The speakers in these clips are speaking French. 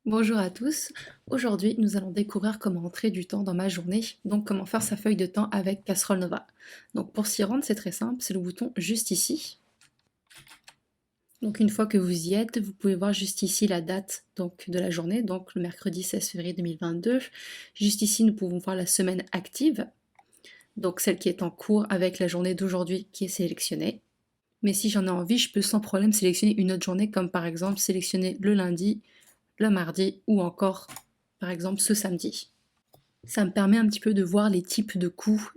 Bonjour à tous. Aujourd'hui, nous allons découvrir comment entrer du temps dans ma journée, donc comment faire sa feuille de temps avec Casserole Nova. Donc pour s'y rendre, c'est très simple, c'est le bouton juste ici. Donc une fois que vous y êtes, vous pouvez voir juste ici la date donc de la journée, donc le mercredi 16 février 2022. Juste ici, nous pouvons voir la semaine active, donc celle qui est en cours avec la journée d'aujourd'hui qui est sélectionnée. Mais si j'en ai envie, je peux sans problème sélectionner une autre journée, comme par exemple sélectionner le lundi, le mardi ou encore par exemple ce samedi. Ça me permet un petit peu de voir les types de coûts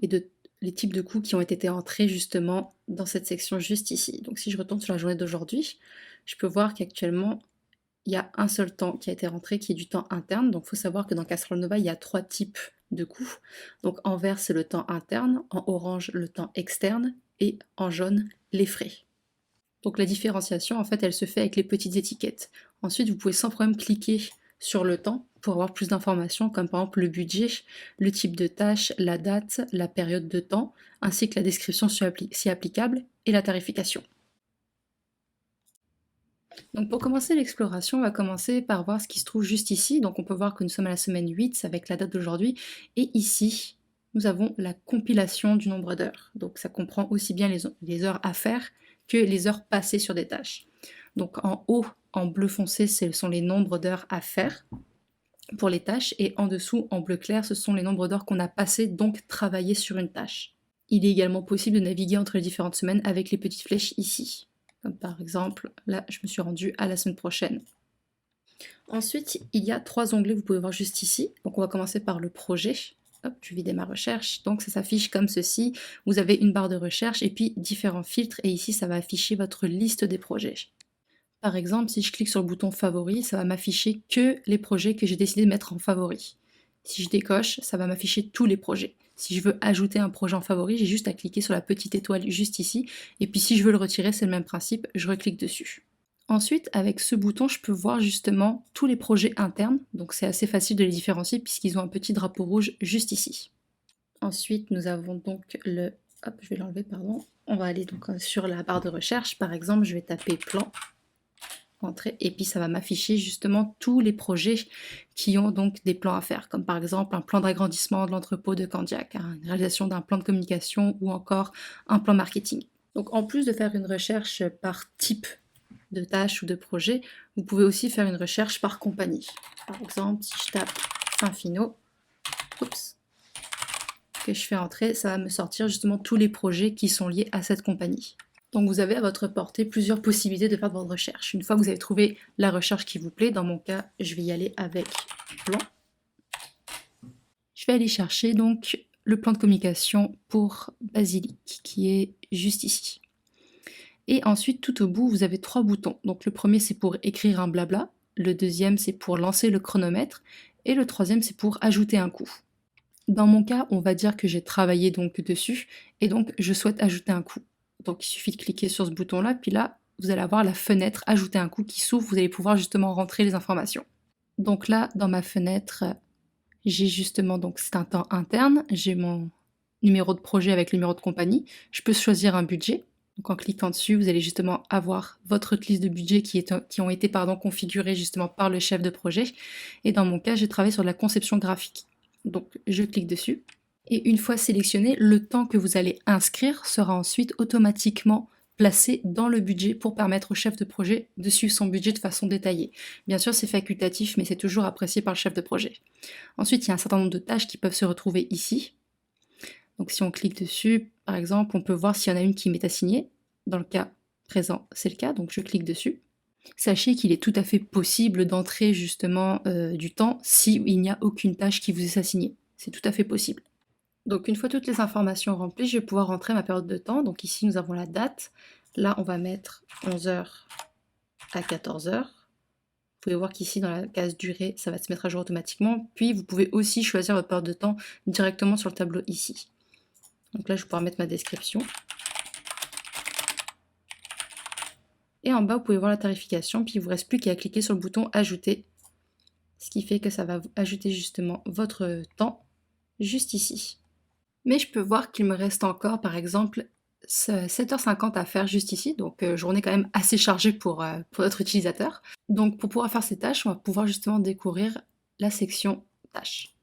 les types de coûts qui ont été entrés justement dans cette section juste ici. Donc si je retourne sur la journée d'aujourd'hui, je peux voir qu'actuellement il y a un seul temps qui a été rentré qui est du temps interne. Donc il faut savoir que dans Casserole Nova, il y a trois types de coûts. Donc en vert, c'est le temps interne, en orange, le temps externe et en jaune, les frais. Donc la différenciation, en fait, elle se fait avec les petites étiquettes. Ensuite, vous pouvez sans problème cliquer sur le temps pour avoir plus d'informations, comme par exemple le budget, le type de tâche, la date, la période de temps, ainsi que la description si applicable et la tarification. Donc pour commencer l'exploration, on va commencer par voir ce qui se trouve juste ici. Donc on peut voir que nous sommes à la semaine 8 avec la date d'aujourd'hui. Et ici, nous avons la compilation du nombre d'heures. Donc ça comprend aussi bien les heures à faire que les heures passées sur des tâches. Donc en haut, en bleu foncé, ce sont les nombres d'heures à faire pour les tâches. Et en dessous, en bleu clair, ce sont les nombres d'heures qu'on a passées, donc travaillé sur une tâche. Il est également possible de naviguer entre les différentes semaines avec les petites flèches ici. Comme par exemple, là, je me suis rendue à la semaine prochaine. Ensuite, il y a trois onglets, vous pouvez voir juste ici. Donc on va commencer par le projet. Hop, je vais vider ma recherche. Donc ça s'affiche comme ceci. Vous avez une barre de recherche et puis différents filtres. Et ici, ça va afficher votre liste des projets. Par exemple, si je clique sur le bouton favori, ça va m'afficher que les projets que j'ai décidé de mettre en favori. Si je décoche, ça va m'afficher tous les projets. Si je veux ajouter un projet en favori, j'ai juste à cliquer sur la petite étoile juste ici. Et puis si je veux le retirer, c'est le même principe, je reclique dessus. Ensuite, avec ce bouton, je peux voir justement tous les projets internes. Donc c'est assez facile de les différencier puisqu'ils ont un petit drapeau rouge juste ici. Ensuite, nous avons donc le... Hop, je vais l'enlever, pardon. On va aller donc sur la barre de recherche. Par exemple, je vais taper plan. Entrée, et puis ça va m'afficher justement tous les projets qui ont donc des plans à faire, comme par exemple un plan d'agrandissement de l'entrepôt de Candiac, une réalisation d'un plan de communication ou encore un plan marketing. Donc en plus de faire une recherche par type de tâche ou de projet, vous pouvez aussi faire une recherche par compagnie. Par exemple, si je tape Finfino, oups, que je fais entrer, ça va me sortir justement tous les projets qui sont liés à cette compagnie. Donc vous avez à votre portée plusieurs possibilités de faire votre recherche. Une fois que vous avez trouvé la recherche qui vous plaît, dans mon cas, je vais y aller avec plan. Je vais aller chercher donc le plan de communication pour Basilic, qui est juste ici. Et ensuite, tout au bout, vous avez trois boutons. Donc le premier, c'est pour écrire un blabla. Le deuxième, c'est pour lancer le chronomètre. Et le troisième, c'est pour ajouter un coup. Dans mon cas, on va dire que j'ai travaillé donc dessus, et donc je souhaite ajouter un coup. Donc il suffit de cliquer sur ce bouton-là, puis là, vous allez avoir la fenêtre ajouter un coup qui s'ouvre, vous allez pouvoir justement rentrer les informations. Donc là, dans ma fenêtre, j'ai justement, donc c'est un temps interne, j'ai mon numéro de projet avec le numéro de compagnie, je peux choisir un budget. Donc en cliquant dessus, vous allez justement avoir votre liste de budgets qui ont été configurés justement par le chef de projet. Et dans mon cas, j'ai travaillé sur de la conception graphique. Donc je clique dessus. Et une fois sélectionné, le temps que vous allez inscrire sera ensuite automatiquement placé dans le budget pour permettre au chef de projet de suivre son budget de façon détaillée. Bien sûr, c'est facultatif, mais c'est toujours apprécié par le chef de projet. Ensuite, il y a un certain nombre de tâches qui peuvent se retrouver ici. Donc si on clique dessus, par exemple, on peut voir s'il y en a une qui m'est assignée. Dans le cas présent, c'est le cas, donc je clique dessus. Sachez qu'il est tout à fait possible d'entrer justement du temps s'il n'y a aucune tâche qui vous est assignée. C'est tout à fait possible. Donc une fois toutes les informations remplies, je vais pouvoir rentrer ma période de temps. Donc ici, nous avons la date. Là, on va mettre 11h à 14h. Vous pouvez voir qu'ici, dans la case durée, ça va se mettre à jour automatiquement. Puis, vous pouvez aussi choisir votre période de temps directement sur le tableau ici. Donc là, je vais pouvoir mettre ma description. Et en bas, vous pouvez voir la tarification. Puis, il ne vous reste plus qu'à cliquer sur le bouton Ajouter. Ce qui fait que ça va ajouter justement votre temps juste ici. Mais je peux voir qu'il me reste encore, par exemple, 7h50 à faire juste ici, donc journée quand même assez chargée pour notre utilisateur. Donc pour pouvoir faire ces tâches, on va pouvoir justement découvrir la section tâches.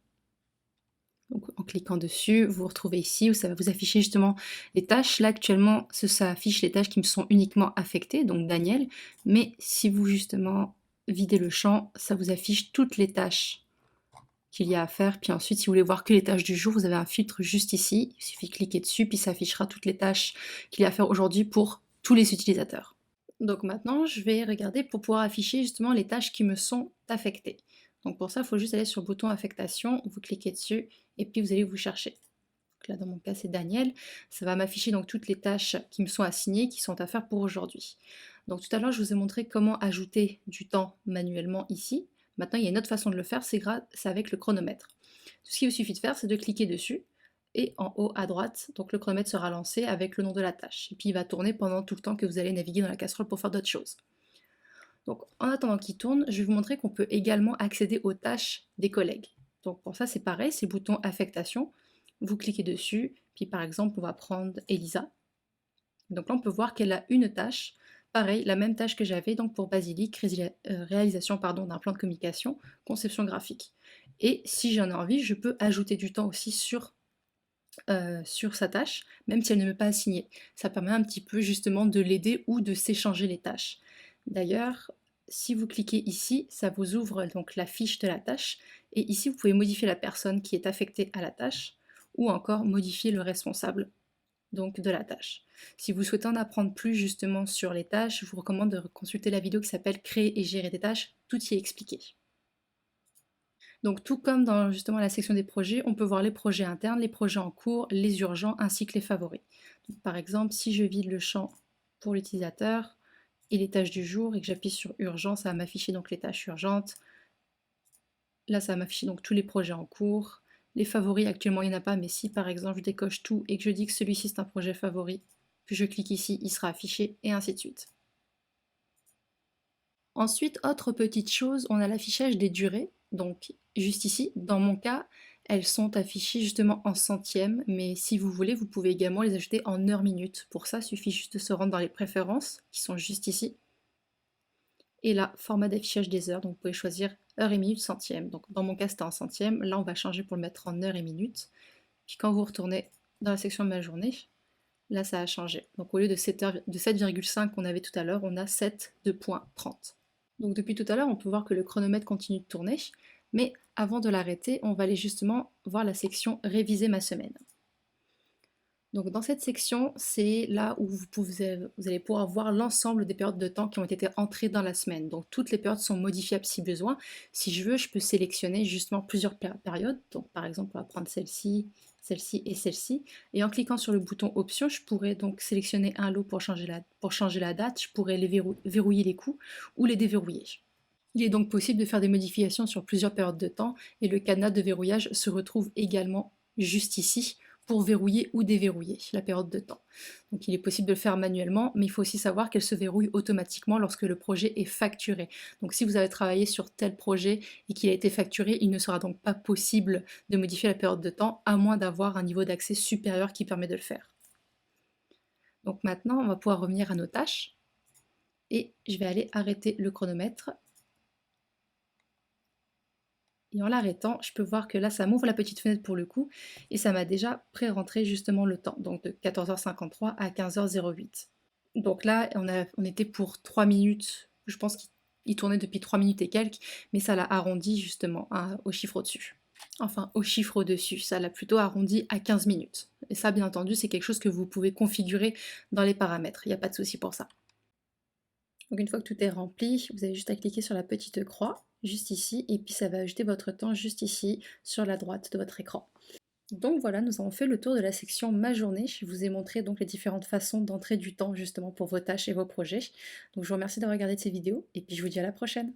Donc en cliquant dessus, vous vous retrouvez ici où ça va vous afficher justement les tâches. Là actuellement, ça affiche les tâches qui me sont uniquement affectées, donc Daniel. Mais si vous justement videz le champ, ça vous affiche toutes les tâches qu'il y a à faire. Puis ensuite, si vous voulez voir que les tâches du jour, vous avez un filtre juste ici. Il suffit de cliquer dessus, puis ça affichera toutes les tâches qu'il y a à faire aujourd'hui pour tous les utilisateurs. Donc maintenant, je vais regarder pour pouvoir afficher justement les tâches qui me sont affectées. Donc pour ça, il faut juste aller sur le bouton affectation, vous cliquez dessus et puis vous allez vous chercher. Donc là, dans mon cas, c'est Daniel. Ça va m'afficher donc toutes les tâches qui me sont assignées, qui sont à faire pour aujourd'hui. Donc tout à l'heure, je vous ai montré comment ajouter du temps manuellement ici. Maintenant, il y a une autre façon de le faire, c'est avec le chronomètre. Tout ce qu'il vous suffit de faire, c'est de cliquer dessus et en haut à droite, donc le chronomètre sera lancé avec le nom de la tâche. Et puis il va tourner pendant tout le temps que vous allez naviguer dans la casserole pour faire d'autres choses. Donc en attendant qu'il tourne, je vais vous montrer qu'on peut également accéder aux tâches des collègues. Donc pour ça, c'est pareil, c'est le bouton affectation. Vous cliquez dessus, puis par exemple, on va prendre Elisa. Donc là, on peut voir qu'elle a une tâche. Pareil, la même tâche que j'avais donc pour Basilic, réalisation d'un plan de communication, conception graphique. Et si j'en ai envie, je peux ajouter du temps aussi sur sa tâche, même si elle ne m'est pas assignée. Ça permet un petit peu justement de l'aider ou de s'échanger les tâches. D'ailleurs, si vous cliquez ici, ça vous ouvre donc la fiche de la tâche, et ici vous pouvez modifier la personne qui est affectée à la tâche, ou encore modifier le responsable donc de la tâche. Si vous souhaitez en apprendre plus justement sur les tâches, je vous recommande de consulter la vidéo qui s'appelle Créer et gérer des tâches, tout y est expliqué. Donc tout comme dans justement la section des projets, on peut voir les projets internes, les projets en cours, les urgents ainsi que les favoris. Donc, par exemple, si je vide le champ pour l'utilisateur et les tâches du jour et que j'appuie sur urgent, ça va m'afficher donc les tâches urgentes. Là, ça va m'afficher donc tous les projets en cours. Les favoris, actuellement, il n'y en a pas, mais si par exemple je décoche tout et que je dis que celui-ci c'est un projet favori, puis je clique ici, il sera affiché et ainsi de suite. Ensuite, autre petite chose, on a l'affichage des durées. Donc juste ici, dans mon cas, elles sont affichées justement en centièmes, mais si vous voulez, vous pouvez également les ajouter en heures minutes. Pour ça, il suffit juste de se rendre dans les préférences, qui sont juste ici. Et là, format d'affichage des heures, donc vous pouvez choisir heures et minutes centièmes. Donc dans mon cas, c'était en centièmes. Là, on va changer pour le mettre en heures et minutes. Puis quand vous retournez dans la section de ma journée, là, ça a changé. Donc au lieu de 7,5 qu'on avait tout à l'heure, on a 7,30. Donc depuis tout à l'heure, on peut voir que le chronomètre continue de tourner, mais avant de l'arrêter, on va aller justement voir la section Réviser ma semaine. Donc dans cette section, c'est là où vous allez pouvoir voir l'ensemble des périodes de temps qui ont été entrées dans la semaine. Donc toutes les périodes sont modifiables si besoin. Si je veux, je peux sélectionner justement plusieurs périodes. Donc par exemple, on va prendre celle-ci, celle-ci et celle-ci. Et en cliquant sur le bouton Options, je pourrais donc sélectionner un lot pour changer la date. Je pourrais les verrouiller les coûts ou les déverrouiller. Il est donc possible de faire des modifications sur plusieurs périodes de temps et le cadenas de verrouillage se retrouve également juste ici pour verrouiller ou déverrouiller la période de temps. Donc il est possible de le faire manuellement, mais il faut aussi savoir qu'elle se verrouille automatiquement lorsque le projet est facturé. Donc si vous avez travaillé sur tel projet et qu'il a été facturé, il ne sera donc pas possible de modifier la période de temps, à moins d'avoir un niveau d'accès supérieur qui permet de le faire. Donc maintenant, on va pouvoir revenir à nos tâches et je vais aller arrêter le chronomètre. Et en l'arrêtant, je peux voir que là, ça m'ouvre la petite fenêtre pour le coup, et ça m'a déjà pré-rentré justement le temps, donc de 14h53 à 15h08. Donc là, on était pour 3 minutes, je pense qu'il tournait depuis 3 minutes et quelques, mais ça l'a arrondi justement au chiffre au-dessus. Enfin, au chiffre au-dessus, ça l'a plutôt arrondi à 15 minutes. Et ça, bien entendu, c'est quelque chose que vous pouvez configurer dans les paramètres, il n'y a pas de souci pour ça. Donc une fois que tout est rempli, vous avez juste à cliquer sur la petite croix, juste ici, et puis ça va ajouter votre temps juste ici, sur la droite de votre écran. Donc voilà, nous avons fait le tour de la section Ma journée. Je vous ai montré donc les différentes façons d'entrer du temps justement pour vos tâches et vos projets. Donc je vous remercie d'avoir regardé cette vidéo, et puis je vous dis à la prochaine.